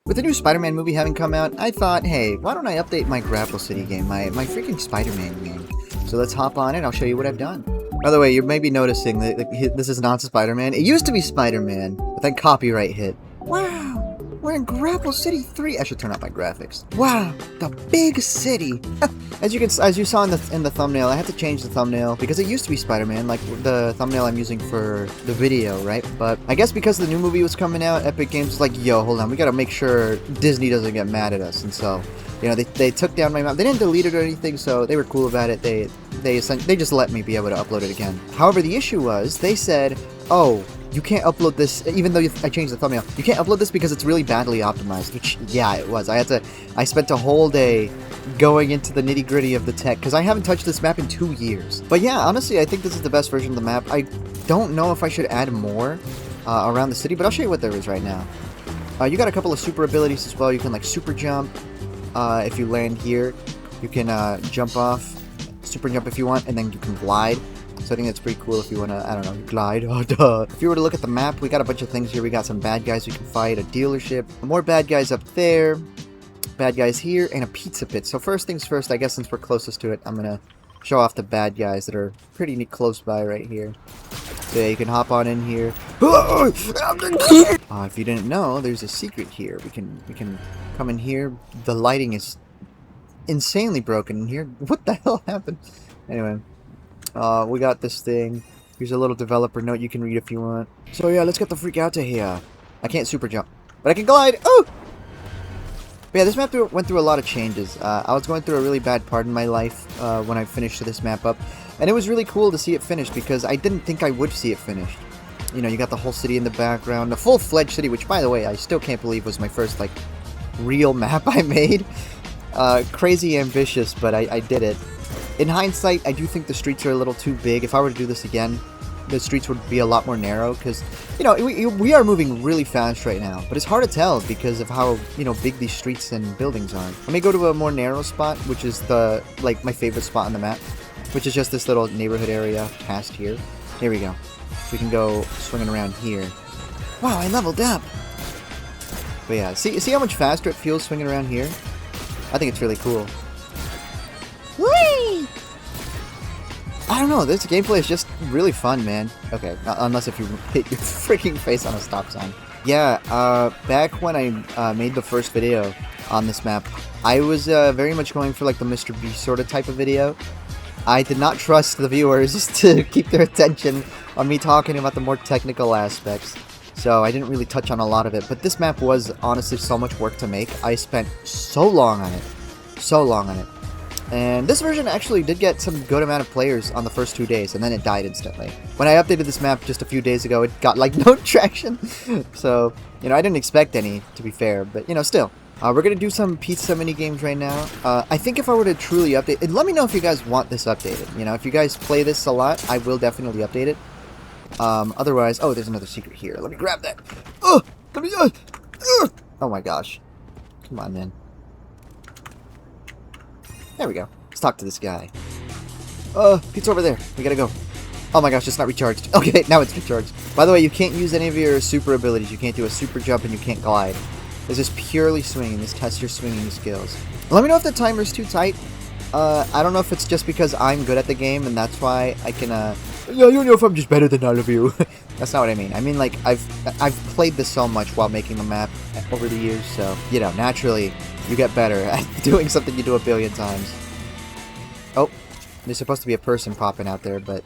With the new Spider-Man movie having come out, I thought, hey, why don't I update my Grapple City game, my freaking Spider-Man game. So let's hop on it, I'll show you what I've done. By the way, you may be noticing that this is not Spider-Man. It used to be Spider-Man, but then copyright hit. Wow, we're in Grapple City 3. I should turn up my graphics. Wow, the big city. As you saw in the thumbnail, I had to change the thumbnail because it used to be Spider-Man, like the thumbnail I'm using for the video, right? But I guess because the new movie was coming out, Epic Games was like, yo, hold on, we gotta make sure Disney doesn't get mad at us, and so, you know, they took down my map. They didn't delete it or anything, so they were cool about it. They just let me be able to upload it again. However, the issue was, they said, oh, you can't upload this, even though I changed the thumbnail, you can't upload this because it's really badly optimized, which, yeah, it was. I spent a whole day going into the nitty-gritty of the tech, because I haven't touched this map in 2 years. But yeah, honestly, I think this is the best version of the map. I don't know if I should add more around the city, but I'll show you what there is right now. You got a couple of super abilities as well. You can, like, super jump. If you land here, you can jump off, super jump if you want, and then you can glide. So I think that's pretty cool if you want to, I don't know, glide. Oh, duh. If you were to look at the map, we got a bunch of things here. We got some bad guys we can fight, a dealership, more bad guys up there, bad guys here, and a pizza pit. So first things first, I guess since we're closest to it, I'm going to show off the bad guys that are pretty neat close by right here. So yeah, you can hop on in here. If you didn't know, there's a secret here. We can come in here. The lighting is insanely broken in here. What the hell happened? Anyway. We got this thing. Here's a little developer note you can read if you want. So yeah, let's get the freak out of here. I can't super jump, but I can glide. Oh! But yeah, this map went through a lot of changes. I was going through a really bad part in my life when I finished this map up. And it was really cool to see it finished because I didn't think I would see it finished. You know, you got the whole city in the background. A full-fledged city, which, by the way, I still can't believe was my first, like, real map I made. Crazy ambitious, but I did it. In hindsight, I do think the streets are a little too big. If I were to do this again, the streets would be a lot more narrow because, you know, we are moving really fast right now. But it's hard to tell because of how, you know, big these streets and buildings are. Let me go to a more narrow spot, which is my favorite spot on the map, which is just this little neighborhood area past here. Here we go. We can go swinging around here. Wow, I leveled up! But yeah, see how much faster it feels swinging around here? I think it's really cool. Whee! I don't know, this gameplay is just really fun, man. Okay, unless if you hit your freaking face on a stop sign. Yeah, back when I made the first video on this map, I was very much going for like the Mr. Beast sort of type of video. I did not trust the viewers to keep their attention on me talking about the more technical aspects. So I didn't really touch on a lot of it, but this map was honestly so much work to make. I spent so long on it. So long on it. And this version actually did get some good amount of players on the first 2 days, and then it died instantly. When I updated this map just a few days ago, it got, like, no traction. So, you know, I didn't expect any, to be fair, but, you know, still. We're going to do some pizza mini games right now. I think if I were to truly update... And let me know if you guys want this updated. You know, if you guys play this a lot, I will definitely update it. Otherwise... Oh, there's another secret here. Let me grab that. Oh! Let me... Oh my gosh. Come on, man. There we go. Let's talk to this guy. Pizza over there. We gotta go. Oh my gosh, it's not recharged. Okay, now it's recharged. By the way, you can't use any of your super abilities. You can't do a super jump and you can't glide. This is purely swinging. This tests your swinging skills. Let me know if the timer's too tight. I don't know if it's just because I'm good at the game and that's why I can, yeah, you don't know if I'm just better than all of you. That's not what I mean. I mean, like, I've played this so much while making the map over the years, so, you know, naturally, you get better at doing something you do a billion times. Oh, there's supposed to be a person popping out there, but,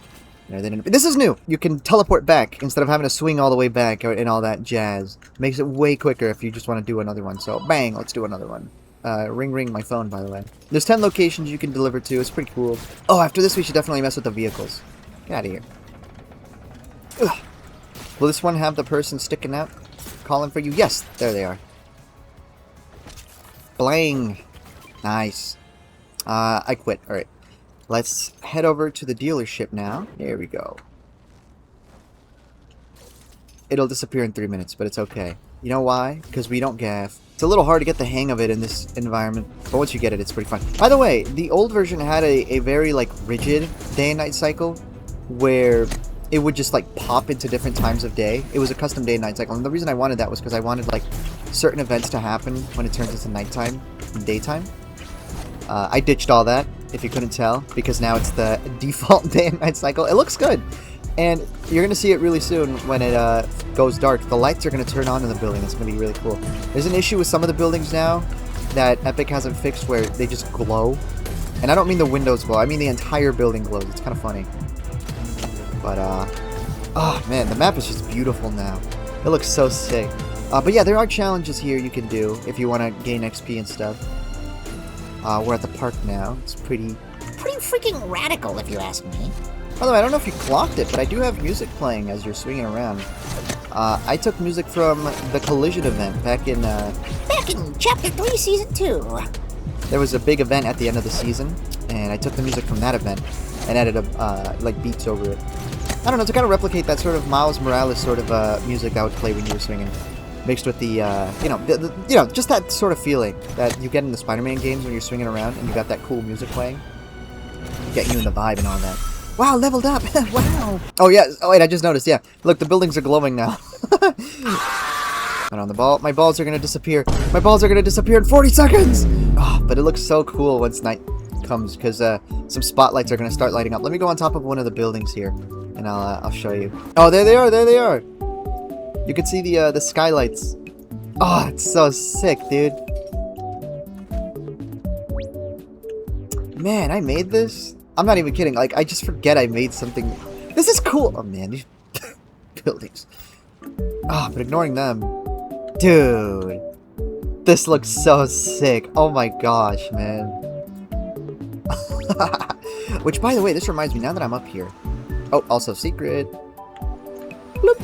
you know, they didn't. This is new! You can teleport back instead of having to swing all the way back and all that jazz. Makes it way quicker if you just want to do another one, so bang, let's do another one. Ring ring my phone, by the way. There's 10 locations you can deliver to, it's pretty cool. Oh, after this we should definitely mess with the vehicles. Get out of here. Ugh. Will this one have the person sticking out? Calling for you? Yes! There they are. Blang! Nice. I quit. Alright. Let's head over to the dealership now. There we go. It'll disappear in 3 minutes, but it's okay. You know why? Because we don't gaff. It's a little hard to get the hang of it in this environment, but once you get it, it's pretty fun. By the way, the old version had a very, like, rigid day and night cycle, where it would just, like, pop into different times of day. It was a custom day and night cycle, and the reason I wanted that was because I wanted, like, certain events to happen when it turns into nighttime and daytime. I ditched all that, if you couldn't tell, because now it's the default day and night cycle. It looks good, and you're going to see it really soon when it goes dark. The lights are going to turn on in the building. It's going to be really cool. There's an issue with some of the buildings now that Epic hasn't fixed where they just glow. And I don't mean the windows glow, I mean the entire building glows. It's kind of funny. But, oh man, the map is just beautiful now. It looks so sick. But yeah, there are challenges here you can do if you want to gain XP and stuff. We're at the park now. It's pretty freaking radical, if you ask me. By the way, I don't know if you clocked it, but I do have music playing as you're swinging around. I took music from the Collision event back in Chapter 3, Season 2. There was a big event at the end of the season, and I took the music from that event and added like beats over it. I don't know, to kind of replicate that sort of Miles Morales sort of music that would play when you were swinging, mixed with the just that sort of feeling that you get in the Spider-Man games when you're swinging around and you got that cool music playing, get you in the vibe and all that. Wow, leveled up! Wow! Oh yeah, oh wait, I just noticed, yeah. Look, the buildings are glowing now. And on the ball, my balls are gonna disappear. My balls are gonna disappear in 40 seconds! Oh, but it looks so cool once night comes, because some spotlights are gonna start lighting up. Let me go on top of one of the buildings here, and I'll show you. Oh, there they are, there they are! You can see the skylights. Oh, it's so sick, dude. Man, I made this? I'm not even kidding, like, I just forget I made something. This is cool! Oh man, these buildings. Ah, but ignoring them. Dude. This looks so sick. Oh my gosh, man. Which, by the way, this reminds me, now that I'm up here. Oh, also secret. Bloop.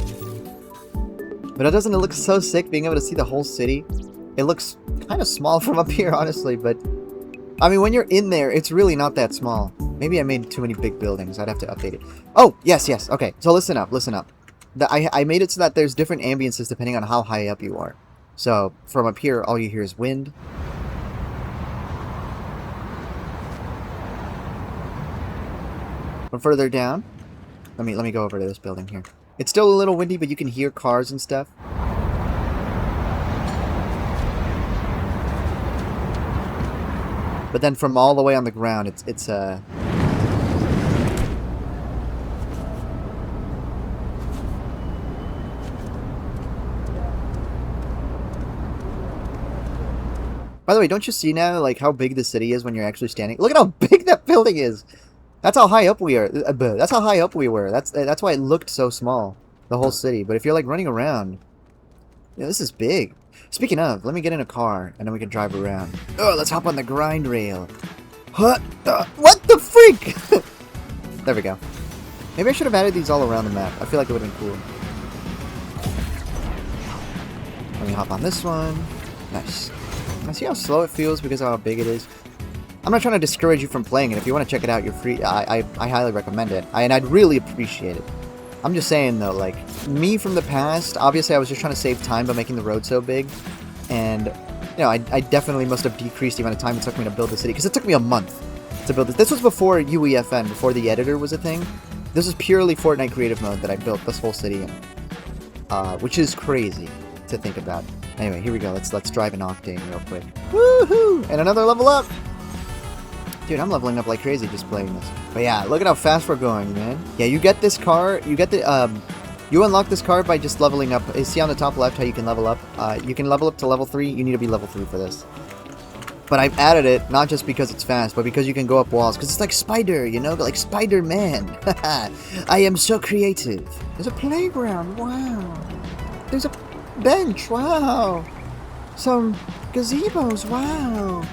But doesn't it look so sick being able to see the whole city? It looks kind of small from up here, honestly, but... I mean, when you're in there, it's really not that small. Maybe I made too many big buildings. I'd have to update it. Oh, yes, yes. Okay, so listen up, listen up. I made it so that there's different ambiences depending on how high up you are. So, from up here, all you hear is wind. From further down, let me go over to this building here. It's still a little windy, but you can hear cars and stuff. But then from all the way on the ground, it's By the way, don't you see now, like, how big the city is when you're actually standing? Look at how big that building is! That's how high up we are. That's how high up we were. That's why it looked so small, the whole city. But if you're, like, running around, yeah, this is big. Speaking of, let me get in a car, and then we can drive around. Oh, let's hop on the grind rail. What the freak? There we go. Maybe I should have added these all around the map. I feel like it would have been cool. Let me hop on this one. Nice. I see how slow it feels because of how big it is. I'm not trying to discourage you from playing it. If you want to check it out, you're free. I highly recommend it. And I'd really appreciate it. I'm just saying, though, like, me from the past, obviously I was just trying to save time by making the road so big. And, you know, I definitely must have decreased the amount of time it took me to build the city. Because it took me a month to build this. This was before UEFN, before the editor was a thing. This is purely Fortnite creative mode that I built this whole city in. Which is crazy to think about. Anyway, here we go. Let's drive an Octane real quick. Woohoo! And another level up! Dude, I'm leveling up like crazy just playing this. But yeah, look at how fast we're going, man. Yeah, you get this car, you get the, you unlock this car by just leveling up. See on the top left how you can level up? You can level up to level 3. You need to be level 3 for this. But I've added it, not just because it's fast, but because you can go up walls. Because it's like Spider, you know? Like Spider-Man. I am so creative. There's a playground, wow. There's a bench, wow. Some gazebos, wow.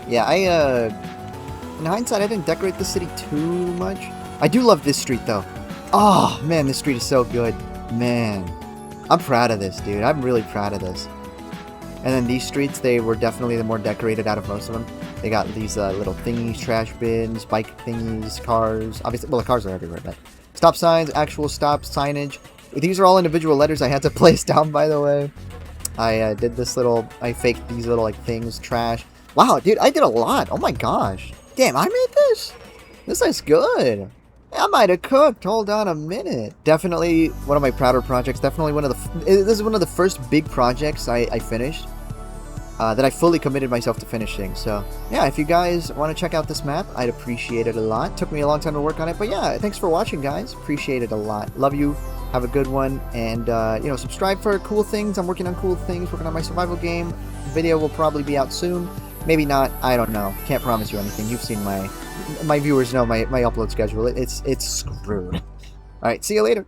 Yeah, in hindsight, I didn't decorate the city too much. I do love this street, though. Oh, man, this street is so good. Man. I'm proud of this, dude. I'm really proud of this. And then these streets, they were definitely the more decorated out of most of them. They got these little thingies, trash bins, bike thingies, cars. Obviously, well, the cars are everywhere, but... Stop signs, actual stop signage. These are all individual letters I had to place down, by the way. I did this little... I faked these little, like, things, trash... Wow, dude, I did a lot. Oh my gosh. Damn, I made this? This is good. Yeah, I might have cooked. Hold on a minute. Definitely one of my prouder projects. Definitely one of the... This is one of the first big projects I finished. That I fully committed myself to finishing. So, yeah, if you guys want to check out this map, I'd appreciate it a lot. Took me a long time to work on it. But yeah, thanks for watching, guys. Appreciate it a lot. Love you. Have a good one. And, you know, subscribe for cool things. I'm working on cool things. Working on my survival game. Video will probably be out soon. Maybe not. I don't know. Can't promise you anything. You've seen my viewers know my upload schedule. It's screwed. All right. See you later.